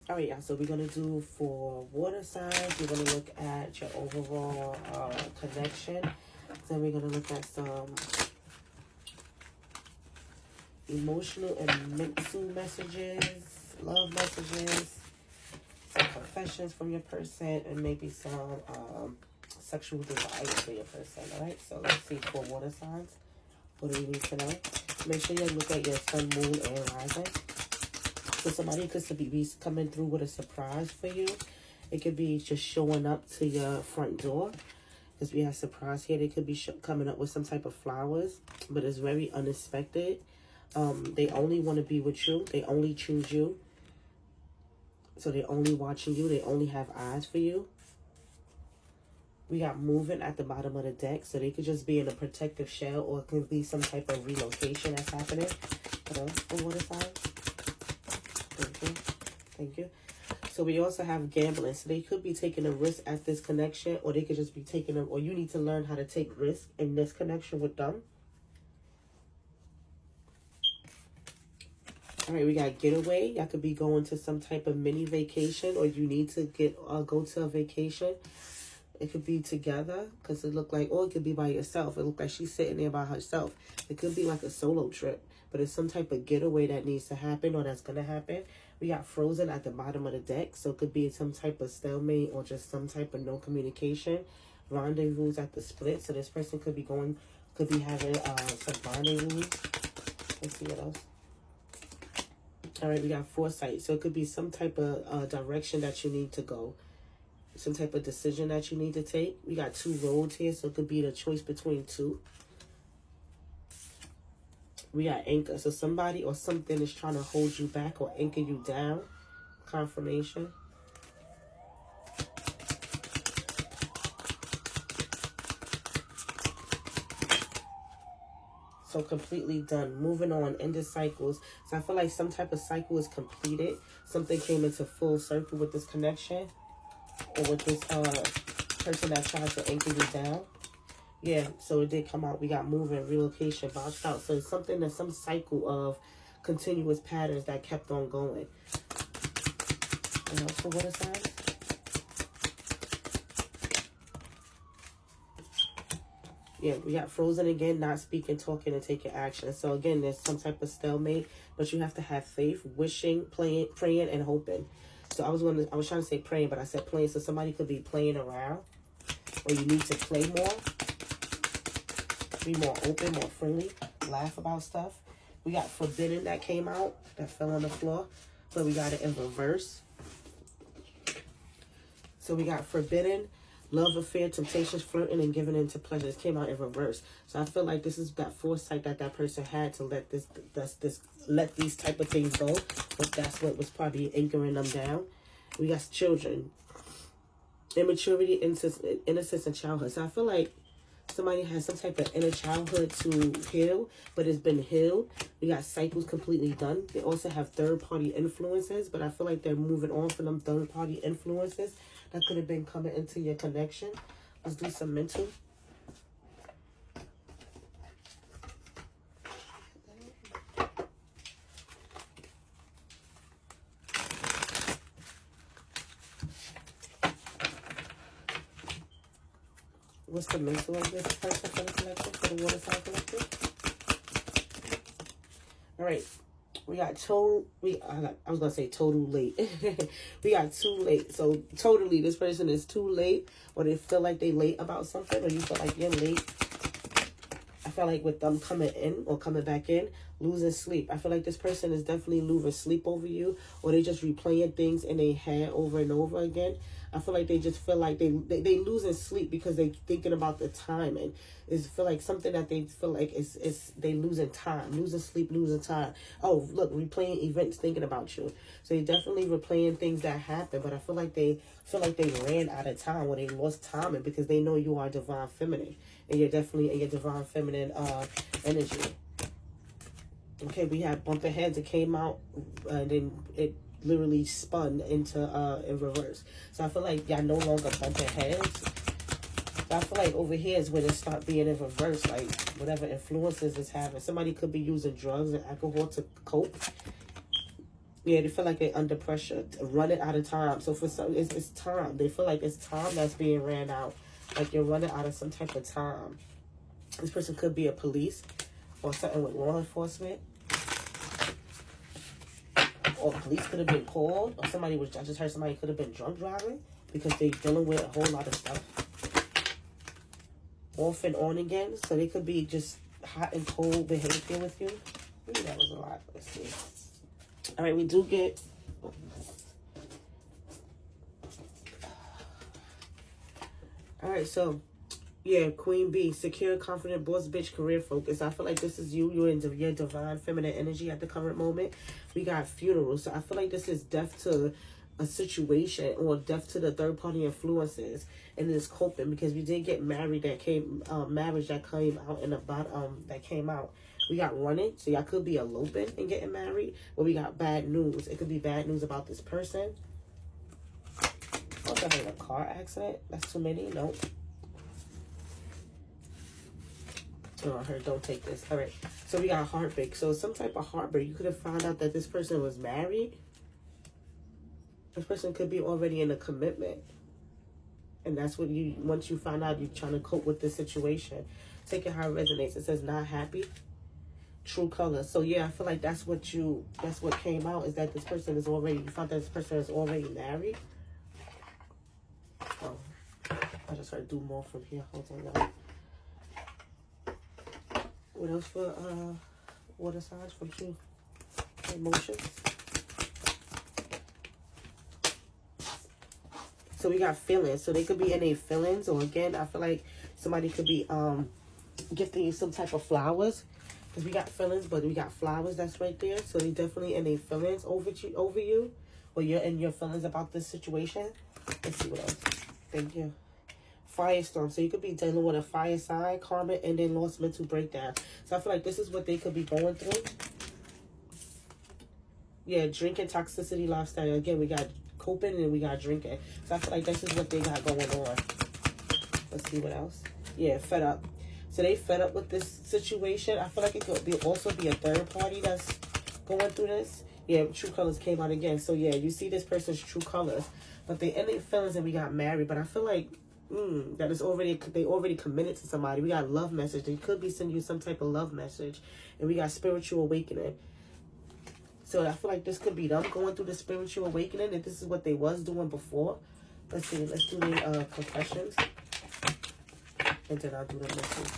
All right, y'all. So we're gonna do for water signs. We're gonna look at your overall connection. Then we're gonna look at some emotional and mental messages, love messages, some confessions from your person, and maybe some sexual desires for your person. All right. So let's see for water signs. What do you need to know? Make sure you look at your sun, moon, and rising. So somebody could be coming through with a surprise for you. It could be just showing up to your front door. Because we have surprise here. They could be coming up with some type of flowers. But it's very unexpected. They only want to be with you. They only choose you. So they're only watching you. They only have eyes for you. We got moving at the bottom of the deck. So they could just be in a protective shell. Or it could be some type of relocation that's happening. For water signs. Thank you. Thank you. So we also have gambling. So they could be taking a risk at this connection, or they could just be taking or you need to learn how to take risk in this connection with them. All right, we got getaway. Y'all could be going to some type of mini vacation, or you need to go to a vacation. It could be together because it looked like, or it could be by yourself. It looked like she's sitting there by herself. It could be like a solo trip, but it's some type of getaway that needs to happen or that's going to happen. We got frozen at the bottom of the deck, so it could be some type of stalemate or just some type of no communication. Rendezvous at the split, so this person could be having some rendezvous. Let's see what else. All right, we got foresight, so it could be some type of direction that you need to go. Some type of decision that you need to take. We got two roads here, so it could be the choice between two. We got anchor, so somebody or something is trying to hold you back or anchor you down. Confirmation. So completely done. Moving on, end of cycles. So I feel like some type of cycle is completed. Something came into full circle with this connection. Or with this person that tried to anchor you down. Yeah, so it did come out. We got moving, relocation, bounced out. So it's something that's some cycle of continuous patterns that kept on going. And also, what is that? Yeah, we got frozen again, not speaking, talking, and taking action. So again, there's some type of stalemate, but you have to have faith, wishing, praying, and hoping. So I was trying to say praying, but I said playing. So somebody could be playing around, or you need to play more, be more open, more friendly, laugh about stuff. We got forbidden that came out, that fell on the floor, but we got it in reverse. So we got forbidden, love affair, temptations, flirting, and giving into pleasure. It came out in reverse. So I feel like this is that foresight that person had to let let these type of things go. But that's what was probably anchoring them down. We got children, immaturity, innocence, and childhood. So I feel like somebody has some type of inner childhood to heal, but it's been healed. We got cycles completely done. They also have third-party influences, but I feel like they're moving on from them third-party influences that could have been coming into your connection. Let's do some mental. What's the mental of this person for the collective, for the water sign collective? All right. We got I was going to say total late. We got too late. So totally this person is too late, or they feel like they late about something, or you feel like you're late. I feel like with them coming in or coming back in, losing sleep. I feel like this person is definitely losing sleep over you, or they just replaying things in their head over and over again. I feel like they just feel like they losing sleep because they thinking about the time, and it's feel like something that they feel like is they losing time, losing sleep, losing time. Oh, look, replaying events, thinking about you. So they definitely replaying things that happened, but I feel like they ran out of time, or they lost time, and because they know you are divine feminine, and you're definitely in your divine feminine energy. Okay, we had bumping heads. It came out, and then it literally spun into in reverse. So I feel like y'all no longer bumping heads. But I feel like over here is when it start being in reverse, like whatever influences it's having. Somebody could be using drugs and alcohol to cope. Yeah, they feel like they're under pressure, running out of time. So for some, it's time. They feel like it's time that's being ran out. Like you're running out of some type of time. This person could be a police or something with law enforcement. Or police could have been called. Or somebody was, I just heard somebody could have been drunk driving because they're dealing with a whole lot of stuff. Off and on again. So they could be just hot and cold behavior with you. Maybe that was a lot. Let's see. All right, we do get... All right, so... Yeah, Queen Bee, secure, confident, boss bitch, career focus. I feel like this is you. You're in your divine feminine energy at the current moment. We got funeral. So I feel like this is death to a situation or death to the third party influences. And this coping because we did get married that came, marriage that came out in about, that came out. We got running. So y'all could be eloping and getting married. Or we got bad news. It could be bad news about this person. Also having a car accident. That's too many. Nope. Oh, I heard don't take this. All right. So we got heartbreak. So some type of heartbreak. You could have found out that this person was married. This person could be already in a commitment. And that's what you, once you find out, you're trying to cope with the situation. Take it how it resonates. It says not happy. True colors. So yeah, I feel like that's what came out is that this person is already, you found that this person is already married. Oh, I just heard do more from here. Hold on now. What else for water signs from you? Emotions. So we got feelings. So they could be in a feelings, or again, I feel like somebody could be gifting you some type of flowers. Because we got feelings, but we got flowers that's right there. So they definitely in a feelings over you, or you're in your feelings about this situation. Let's see what else. Thank you. Firestorm. So you could be dealing with a fire sign, karma, and then lost mental breakdown. So I feel like this is what they could be going through. Yeah, drinking, toxicity, lifestyle. Again, we got coping and we got drinking. So I feel like this is what they got going on. Let's see what else. Yeah, fed up. So they fed up with this situation. I feel like it could also be a third party that's going through this. Yeah, true colors came out again. So yeah, you see this person's true colors. But they ended feelings and we got married. But I feel like that is they already committed to somebody. We got love message. They could be sending you some type of love message. And we got spiritual awakening. So I feel like this could be them going through the spiritual awakening. And this is what they was doing before. Let's see. Let's do the confessions. And then I'll do the message.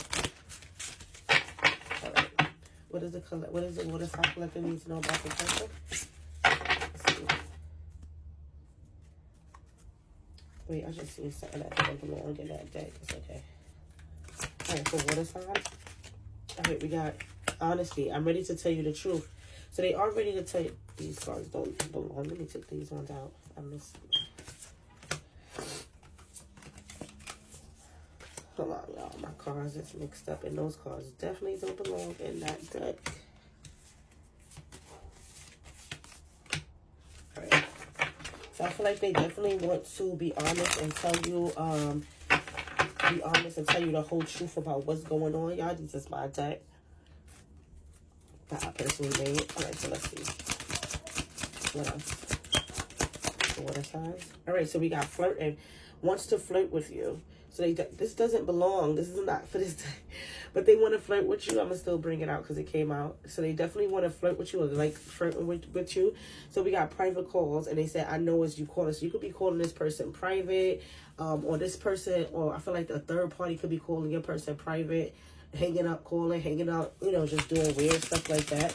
All right. What is the color? What is it? What does our collector need to know about the person? Let's see. Wait, I just seen something that doesn't belong in that deck. It's okay. All right, for water signs. All right, we got honesty. I'm ready to tell you the truth. So they are ready to tell you. These cards don't belong. Let me take these ones out. I missed. Hold on, y'all. My cards is mixed up, and those cards definitely don't belong in that deck. Alright. So I feel like they definitely want to be honest and tell you, the whole truth about what's going on, y'all. This is my deck that I personally made. Alright, so let's see. What else? Water signs. Alright, so we got flirting. Wants to flirt with you. So this doesn't belong. This is not for this day. But they want to flirt with you. I'm going to still bring it out because it came out. So they definitely want to flirt with you or like flirting with you. So we got private calls. And they said, I know as you call us. So you could be calling this person private. Or this person. Or I feel like the third party could be calling your person private. Hanging up, calling, hanging out. You know, just doing weird stuff like that.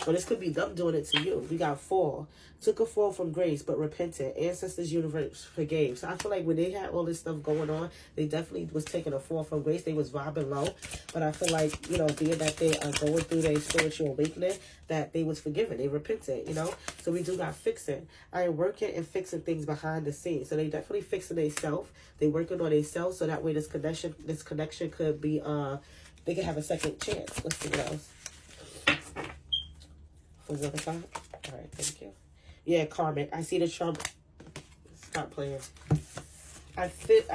Or this could be them doing it to you. We got fall. Took a fall from grace, but repented. Ancestors universe forgave. So I feel like when they had all this stuff going on, they definitely was taking a fall from grace. They was vibing low. But I feel like, you know, being that they are going through their spiritual awakening, that they was forgiven. They repented, you know. So we do got fixing. I am working and fixing things behind the scenes. So they definitely fixing themselves. They working on themselves. So that way this connection could be, they could have a second chance. Let's see what else. Was the other side? All right, thank you. Yeah, karmic. I see the Trump. Stop playing. I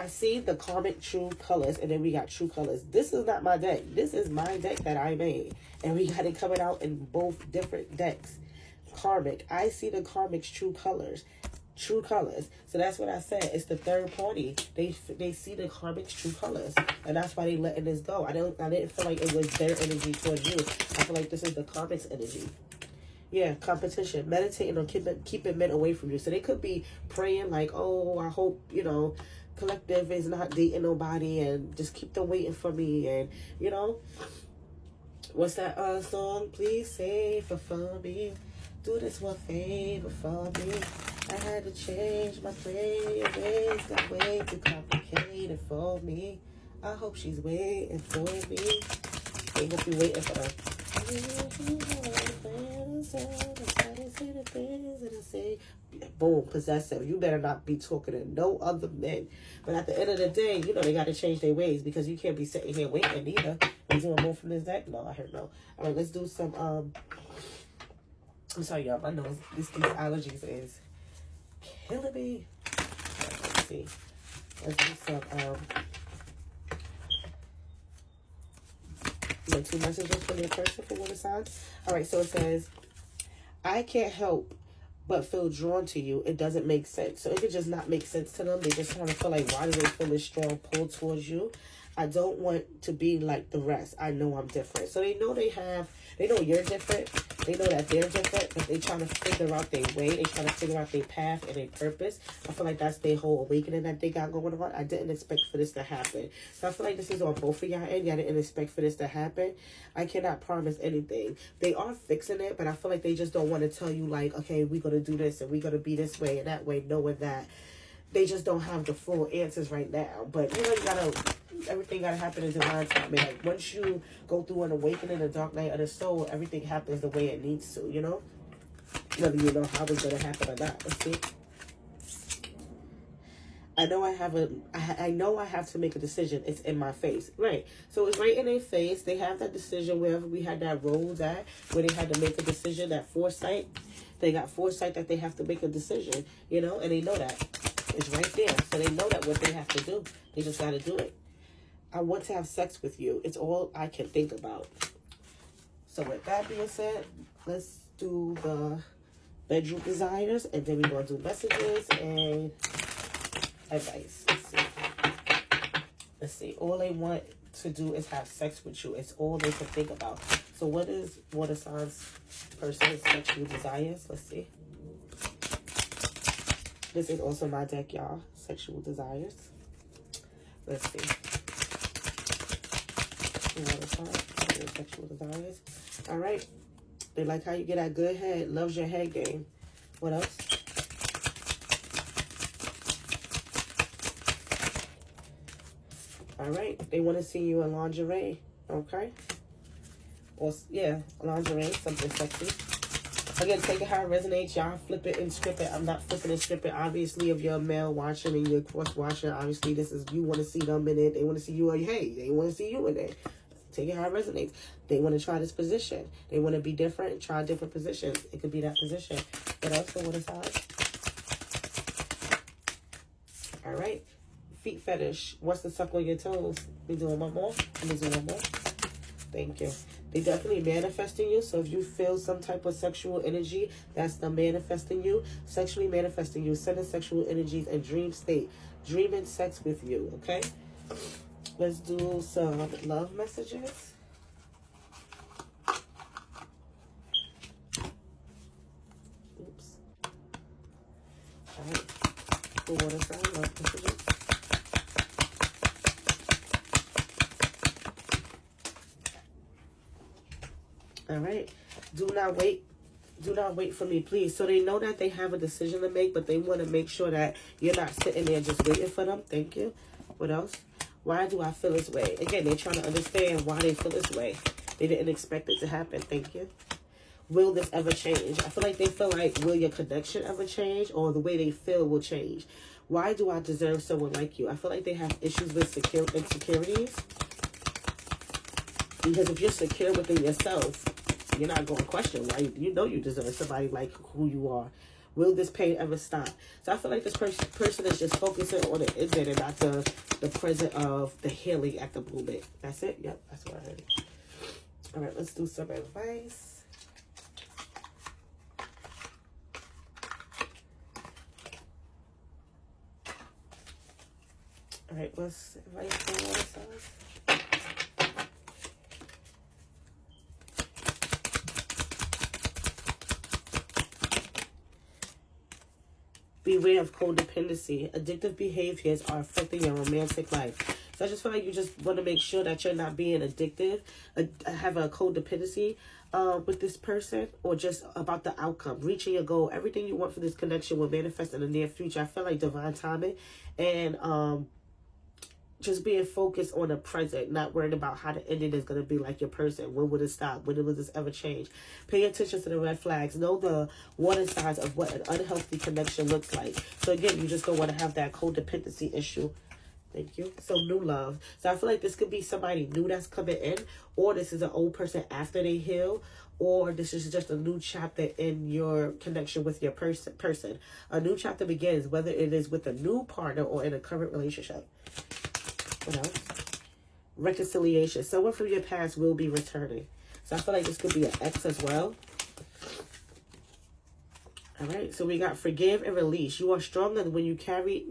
see the karmic true colors, and then we got true colors. This is not my deck. This is my deck that I made, and we got it coming out in both different decks. karmic. I see the karmic's true colors. True colors. So that's what I said. It's the third party. They see the karmic's true colors, and that's why they letting this go. I didn't feel like it was their energy towards you. I feel like this is the karmic's energy. Yeah, competition. Meditating on keeping men away from you. So they could be praying like, oh, I hope, you know, collective is not dating nobody and just keep them waiting for me. And, you know, what's that song? Please save her for me. Do this one favor for me. I had to change my ways. Got way too complicated for me. I hope she's waiting for me. They hope you waiting for them. Boom, possessive. You better not be talking to no other men. But at the end of the day, you know, they got to change their ways, because you can't be sitting here waiting either. I'm doing more from this deck. No, I heard no. All right, let's do some. I'm sorry, y'all. My nose. These allergies is killing me. Right, let's see. Let's do some. You know, 2 messages from your person for water signs. All right, so it says, I can't help but feel drawn to you. It doesn't make sense. So it could just not make sense to them. They just kind of feel like, why do they feel this strong pull towards you? I don't want to be like the rest. I know I'm different. So they know they know you're different. They know that they're different, but they trying to figure out their way. They trying to figure out their path and their purpose. I feel like that's their whole awakening that they got going on. I didn't expect for this to happen. So I feel like this is on both of y'all end. Y'all didn't expect for this to happen. I cannot promise anything. They are fixing it, but I feel like they just don't want to tell you, like, okay, we're going to do this and we're going to be this way and that way, knowing that they just don't have the full answers right now. But, you know, everything got to happen in divine timing. Like, once you go through an awakening, the dark night of the soul, everything happens the way it needs to, you know? Whether you know how it's going to happen or not. Let's see. I know I have to make a decision. It's in my face. Right. So it's right in their face. They have that decision wherever we had that road at, where they had to make a decision, that foresight. They got foresight that they have to make a decision, you know, and they know that. It's right there. So they know that what they have to do. They just got to do it. I want to have sex with you. It's all I can think about. So with that being said, let's do the bedroom desires, and then we're going to do messages and advice. Let's see. All they want to do is have sex with you. It's all they can think about. So what is water signs person's sexual desires? Let's see. This is also my deck, y'all. Sexual desires. Let's see. Water signs, sexual desires. All right. They like how you get that good head. Loves your head game. What else? All right. They want to see you in lingerie. Okay. Or, yeah, lingerie. Something sexy. Again, take it how it resonates. Y'all flip it and strip it. I'm not flipping and stripping. Obviously, if you're a male watching and you're cross watching, obviously this is, you want to see them in it. They want to see you. Hey, they want to see you in it. Take it how it resonates. They want to try this position. They want to be different. Try different positions. It could be that position. What else? What is that? All right. Feet fetish. Wants to suck on your toes. We doing one more. Let me do one more. Thank you. They definitely manifesting you. So if you feel some type of sexual energy, that's them manifesting you. Sexually manifesting you. Sending sexual energies and dream state. Dreaming sex with you. Okay? Let's do some love messages. Oops. All right. For water sign, love messages. All right. Do not wait. Do not wait for me, please. So they know that they have a decision to make, but they want to make sure that you're not sitting there just waiting for them. Thank you. What else? Why do I feel this way? Again, they're trying to understand why they feel this way. They didn't expect it to happen. Thank you. Will this ever change? I feel like they feel like, will your connection ever change? Or the way they feel will change? Why do I deserve someone like you? I feel like they have issues with insecurities. Because if you're secure within yourself, you're not going to question why you know you deserve somebody like who you are. Will this pain ever stop? So I feel like this person is just focusing on the ending and not the present of the healing at the moment. That's it? Yep, that's what I heard. All right, let's do some advice. All right, what's advice for water signs? Beware of codependency. Addictive behaviors are affecting your romantic life. So I just feel like you just want to make sure that you're not being addictive, have a codependency with this person, or just about the outcome, reaching your goal. Everything you want for this connection will manifest in the near future. I feel like divine timing, and just being focused on the present, not worrying about how the ending is going to be like your person. When will it stop? When will this ever change? Pay attention to the red flags. Know the warning signs of what an unhealthy connection looks like. So again, you just don't want to have that codependency issue. Thank you. So new love. So I feel like this could be somebody new that's coming in, or this is an old person after they heal, or this is just a new chapter in your connection with your person. A new chapter begins, whether it is with a new partner or in a current relationship. What else? Reconciliation. Someone from your past will be returning. So I feel like this could be an ex as well. All right. So we got forgive and release. You are stronger when you carry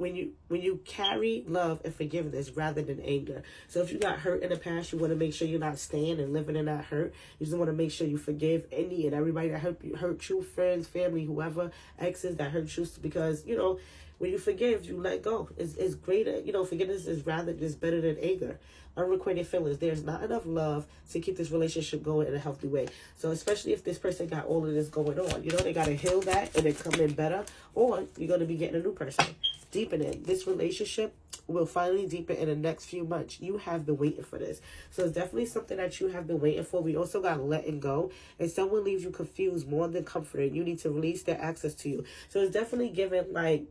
love and forgiveness rather than anger. So if you got hurt in the past, you want to make sure you're not staying and living in that hurt. You just want to make sure you forgive any and everybody that hurt you, friends, family, whoever, exes that hurt you, because you know, when you forgive, you let go. It's greater. You know, forgiveness is better than anger. Unrequited feelings. There's not enough love to keep this relationship going in a healthy way. So especially if this person got all of this going on, you know, they got to heal that and then come in better, or you're going to be getting a new person. Deepen it. This relationship will finally deepen in the next few months. You have been waiting for this. So it's definitely something that you have been waiting for. We also got letting go. And someone leaves you confused more than comforted. You need to release their access to you. So it's definitely given like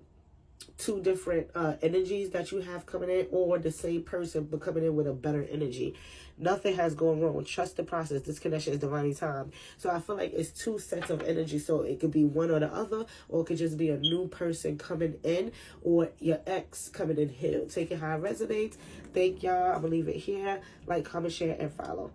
two different energies that you have coming in, or the same person but coming in with a better energy. Nothing has gone wrong. Trust the process. This connection is divinely timed. So I feel like it's two sets of energy. So it could be one or the other, or it could just be a new person coming in, or your ex coming in here. Take it how it resonates. Thank y'all. I'm going to leave it here. Like, comment, share, and follow.